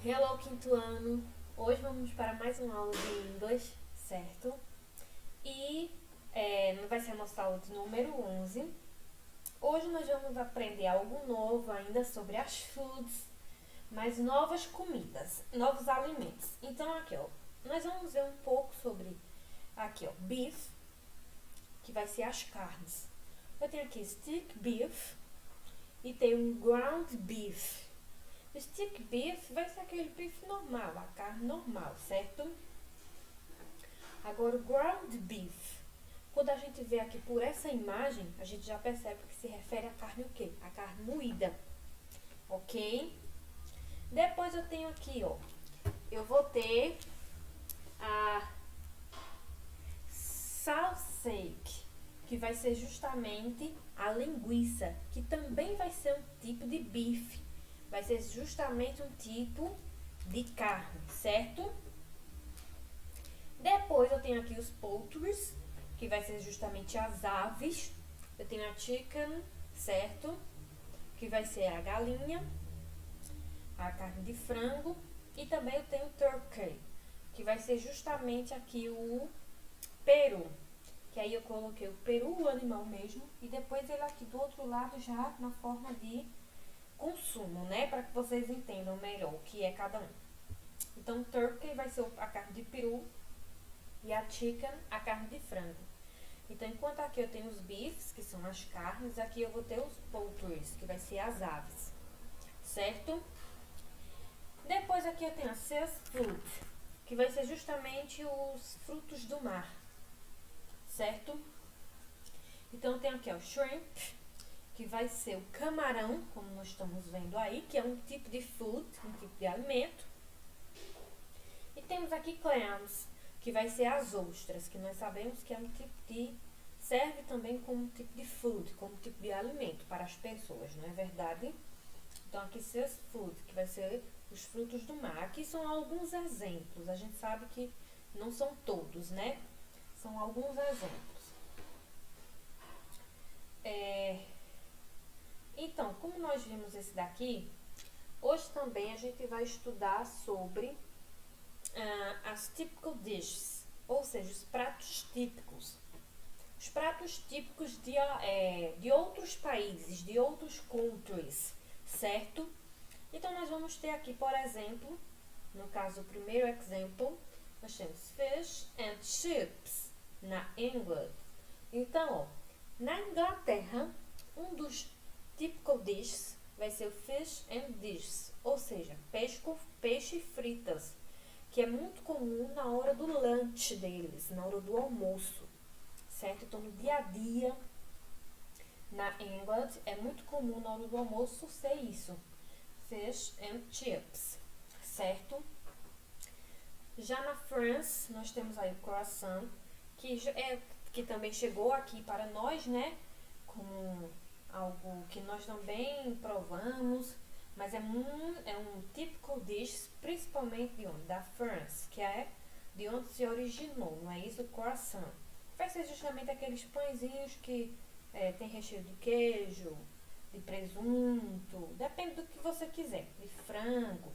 Hello, quinto ano! Hoje vamos para mais uma aula de inglês, certo? E vai ser a nossa aula de número 11. Hoje nós vamos aprender algo novo ainda sobre as foods, mas novas comidas, novos alimentos. Então aqui, ó, nós vamos ver um pouco sobre, aqui, ó, beef, que vai ser as carnes. Eu tenho aqui stick beef e tem um ground beef. O stick beef vai ser aquele bife normal, a carne normal, certo? Agora o ground beef, quando a gente vê aqui por essa imagem, a gente já percebe que se refere à carne o quê? A carne moída, ok? Depois eu tenho aqui, ó, eu vou ter a sausage, que vai ser justamente a linguiça, que também vai ser um tipo de bife. Vai ser justamente um tipo de carne, certo? Depois eu tenho aqui os poultries, que vai ser justamente as aves. Eu tenho a chicken, certo? Que vai ser a galinha, a carne de frango. E também eu tenho o turkey, que vai ser justamente aqui o peru. Que aí eu coloquei o peru, o animal mesmo, e depois ele aqui do outro lado já na forma de consumo, né? Para que vocês entendam melhor o que é cada um. Então, turkey vai ser a carne de peru e a chicken, a carne de frango. Então, enquanto aqui eu tenho os beefs, que são as carnes, aqui eu vou ter os poultries, que vai ser as aves, certo? Depois aqui eu tenho a seafood, que vai ser justamente os frutos do mar, certo? Então, eu tenho aqui o shrimp, que vai ser o camarão, como nós estamos vendo aí, que é um tipo de food, um tipo de alimento. E temos aqui clams, que vai ser as ostras, que nós sabemos que é um tipo de... serve também como um tipo de food, como um tipo de alimento para as pessoas, não é verdade? Então aqui seafood, que vai ser os frutos do mar. Aqui são alguns exemplos, a gente sabe que não são todos, né? São alguns exemplos. Então, como nós vimos esse daqui, hoje também a gente vai estudar sobre as typical dishes, ou seja, os pratos típicos. Os pratos típicos de outros países, de outros countries, certo? Então, nós vamos ter aqui, por exemplo, no caso, o primeiro exemplo, nós temos fish and chips na England. Então, ó, na Inglaterra, um dos typical dishes vai ser o fish and dishes, ou seja, peixe fritas, que é muito comum na hora do lunch deles, na hora do almoço, certo? Então, no dia a dia, na England, é muito comum na hora do almoço ser isso, fish and chips, certo? Já na France, nós temos aí o croissant, que também chegou aqui para nós, né? Como algo que nós também provamos, mas é um typical dish, principalmente de onde? Da France, que é de onde se originou, não é isso? O croissant. Vai ser justamente aqueles pãezinhos que tem recheio de queijo, de presunto, depende do que você quiser, de frango.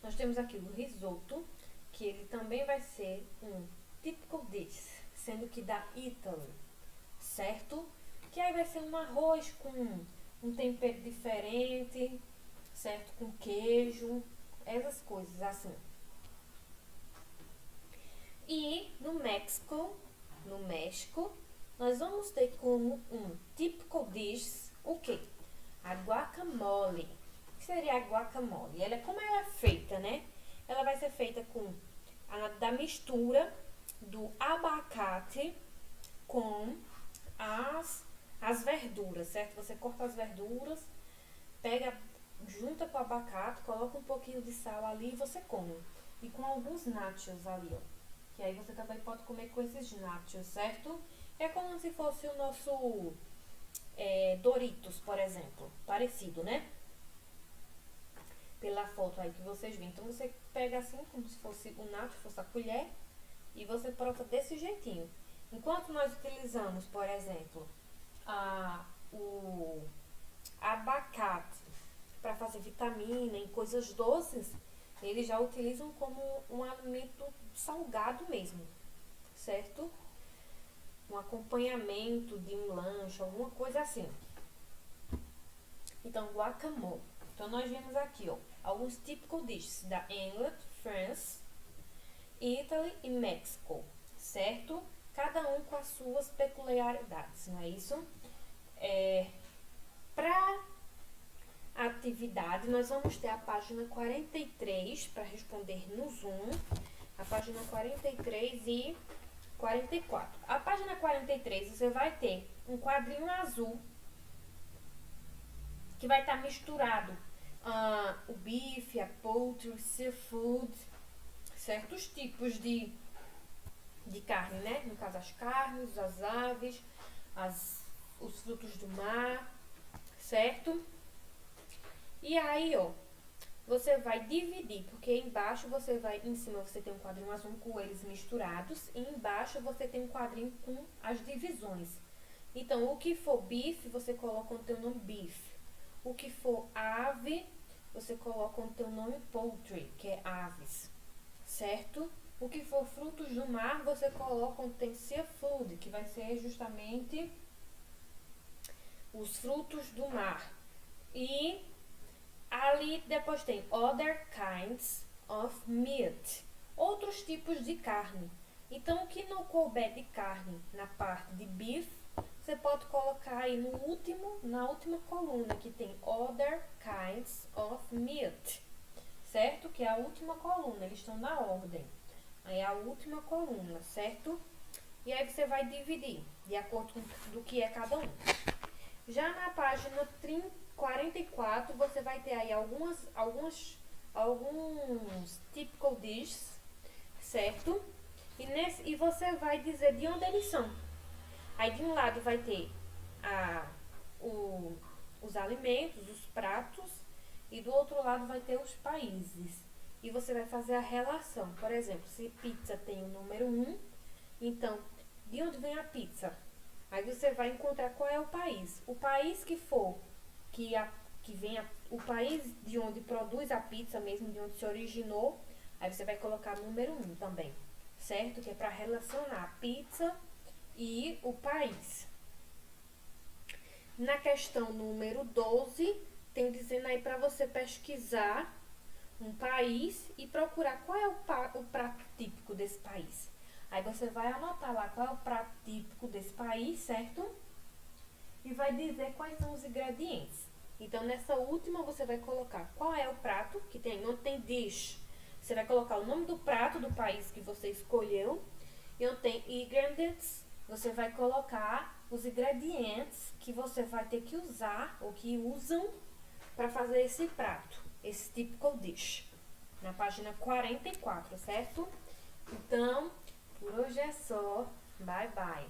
Nós temos aqui o risoto, que ele também vai ser um typical dish, sendo que da Italy, certo? Que aí vai ser um arroz com um tempero diferente, certo? Com queijo, essas coisas assim. E no México, nós vamos ter como um typical dish o quê? A guacamole. O que seria a guacamole? Como ela é feita, né? Ela vai ser feita da mistura do abacate com as verduras, certo? Você corta as verduras, junta com o abacate, coloca um pouquinho de sal ali e você come. E com alguns nachos ali, ó. Que aí você também pode comer com esses nachos, certo? É como se fosse o nosso Doritos, por exemplo. Parecido, né? Pela foto aí que vocês viram. Então, você pega assim, como se fosse o nacho, fosse a colher, e você prova desse jeitinho. Enquanto nós utilizamos, por exemplo, o abacate para fazer fazer vitamina, em coisas doces, eles já utilizam como um alimento salgado mesmo, certo? Um acompanhamento de um lanche, alguma coisa assim. Então, guacamole. Então, nós vemos aqui, ó, alguns typical dishes da England, France, Italy e México, certo? Cada um com as suas peculiaridades, não é isso? Para a atividade, nós vamos ter a página 43 para responder no Zoom, a página 43 e 44. A página 43 você vai ter um quadrinho azul que vai estar misturado o bife, a poultry, seafood, certos tipos de carne, né? No caso, as carnes, as aves, os frutos do mar, certo? E aí, ó, você vai dividir, porque embaixo em cima você tem um quadrinho azul com eles misturados, e embaixo você tem um quadrinho com as divisões. Então, o que for bife, você coloca o teu nome beef. O que for ave, você coloca o teu nome poultry, que é aves, certo? O que for frutos do mar, você coloca o tem seafood, que vai ser justamente os frutos do mar. E ali depois tem other kinds of meat, outros tipos de carne. Então, o que não couber de carne na parte de beef, você pode colocar aí na última coluna, que tem other kinds of meat, certo? Que é a última coluna, eles estão na ordem. Aí é a última coluna, certo? E aí você vai dividir de acordo com do que é cada um. Já na página 44, você vai ter aí alguns typical dishes, certo? E você vai dizer de onde eles são. Aí de um lado vai ter os alimentos, os pratos, e do outro lado vai ter os países. E você vai fazer a relação. Por exemplo, se pizza tem o número 1, então, de onde vem a pizza? Aí você vai encontrar qual é o país. O país que for, o país de onde produz a pizza mesmo, de onde se originou, aí você vai colocar número 1 também, certo? Que é para relacionar a pizza e o país. Na questão número 12, tem dizendo aí para você pesquisar um país e procurar qual é o prato típico desse país. Aí você vai anotar lá qual é o prato típico desse país, certo? E vai dizer quais são os ingredientes. Então, nessa última, você vai colocar qual é o prato, que tem, onde tem dish. Você vai colocar o nome do prato do país que você escolheu. E onde tem ingredients, você vai colocar os ingredientes que você vai ter que usar, ou que usam, para fazer esse prato, esse typical dish. Na página 44, certo? Então, por hoje é só. Bye, bye.